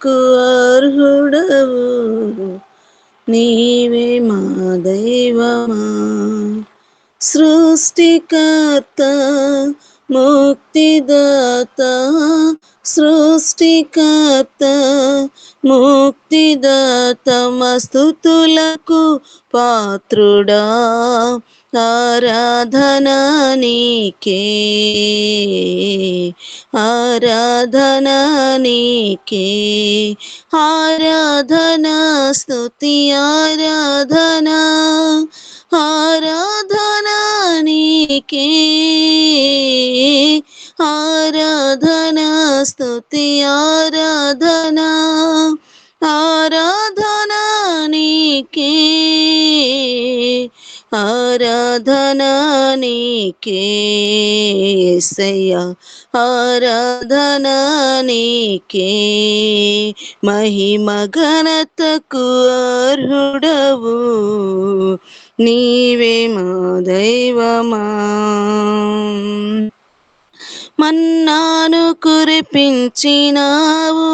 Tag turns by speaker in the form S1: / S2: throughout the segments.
S1: కు అర్హుడవు, నీవే మా దైవమా. సృష్టికర్త ముక్తిదాత, సృష్టికర్త ముక్తిదాత, మస్తుతులకు పాత్రుడా, ఆరాధన నీకే, ఆరాధన నీకే, ఆరాధన స్తుతి ఆరాధన, ఆరాధన నీకే, ఆరాధన స్తుతి ఆరాధన, ఆరాధన నీకే, ఆరాధన నీకే యేసయ్యా, ఆరాధన నీకే. మహిమ ఘనతకు అర్హుడవు, నీవే మా దైవమా. మన్నాను కురిపించినావు,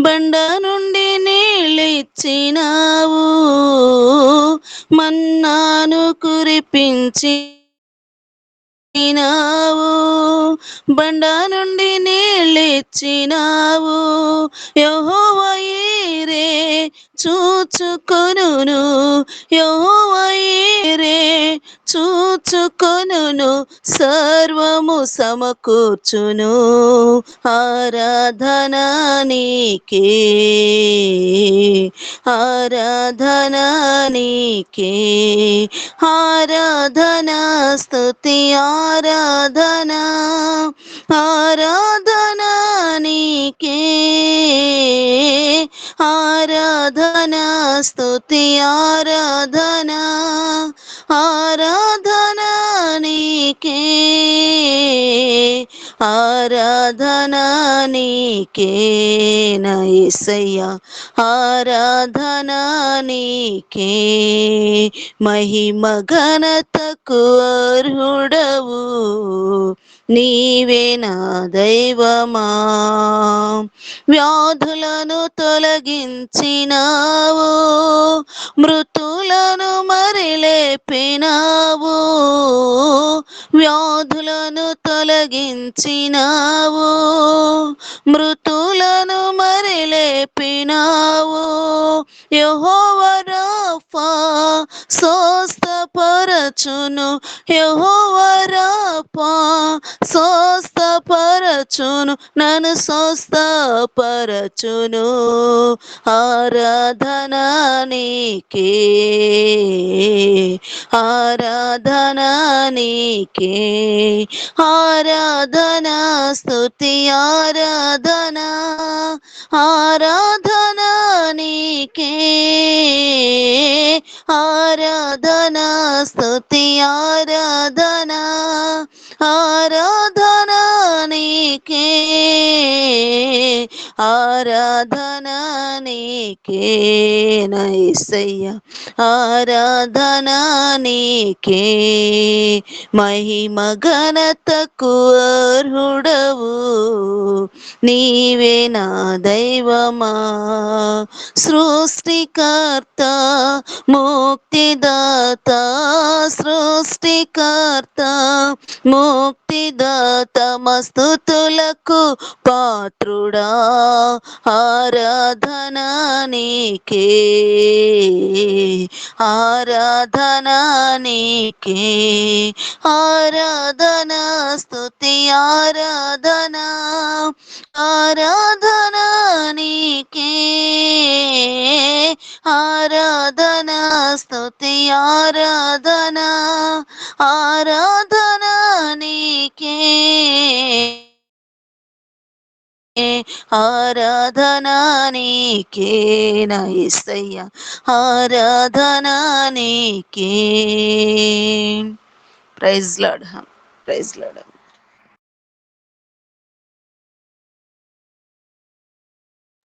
S1: బండ నుండి నీళ్ళిచ్చినావు, మన్నాను కురిపించినావు, బండ నుండి నీళ్ళిచ్చినావు. యెహోవా యీరే చూచుకొనును, యెహోవా యీరే చూచుకొనును, సర్వము సమకూర్చును, ఆరాధన నీకే, ఆరాధన నీకే, ఆరాధన స్తుతి ఆరాధన, ఆరాధన నీకే, ఆరాధన స్తుతి ఆరాధన, ఆరాధన నీకే, ఆరాధన నీకే నా యేసయ్యా, ఆరాధన నీకే. మహిమ ఘనతకు అర్హుడవు, నీవే నా దైవమా. వ్యాధులను తొలగించినావు, మృతులను మరిలేపినావు, వ్యాధులను తొలగించినావు, మృతులను మరిలేపినావు. యెహోవా రాఫా స్వస్థపరచును, యెహోవా రాఫా స్వస్థపరచును, నన్ను స్వస్థపరచును, ఆరాధన నీకే, ఆరాధన నీకే, ఆరాధన స్తుతి ఆరాధన, ఆరాధన నీకే, ఆరాధన స్తుతి ఆరాధన, ఆరాధన నీకే, ఆరాధన నీకే నా యేసయ్యా, ఆరాధన నీకే. మహిమ ఘనతకు అర్హుడవు, నీవే నా దైవమా. సృష్టికర్త ముక్తిదాత, సృష్టికర్త ముక్తిదాత, మస్తుతులకు పాత్రుడా, ఆరాధన నీకే, ఆరాధన నీకే, ఆరాధన స్తుతి ఆరాధన, ఆరాధన నీకే, ఆరాధన స్తుతి ఆరాధన, ఆరాధన నీకే, ఆరాధన నీకే నా యేసయ్యా, ఆరాధన నీకే. Praise Lord, praise lord.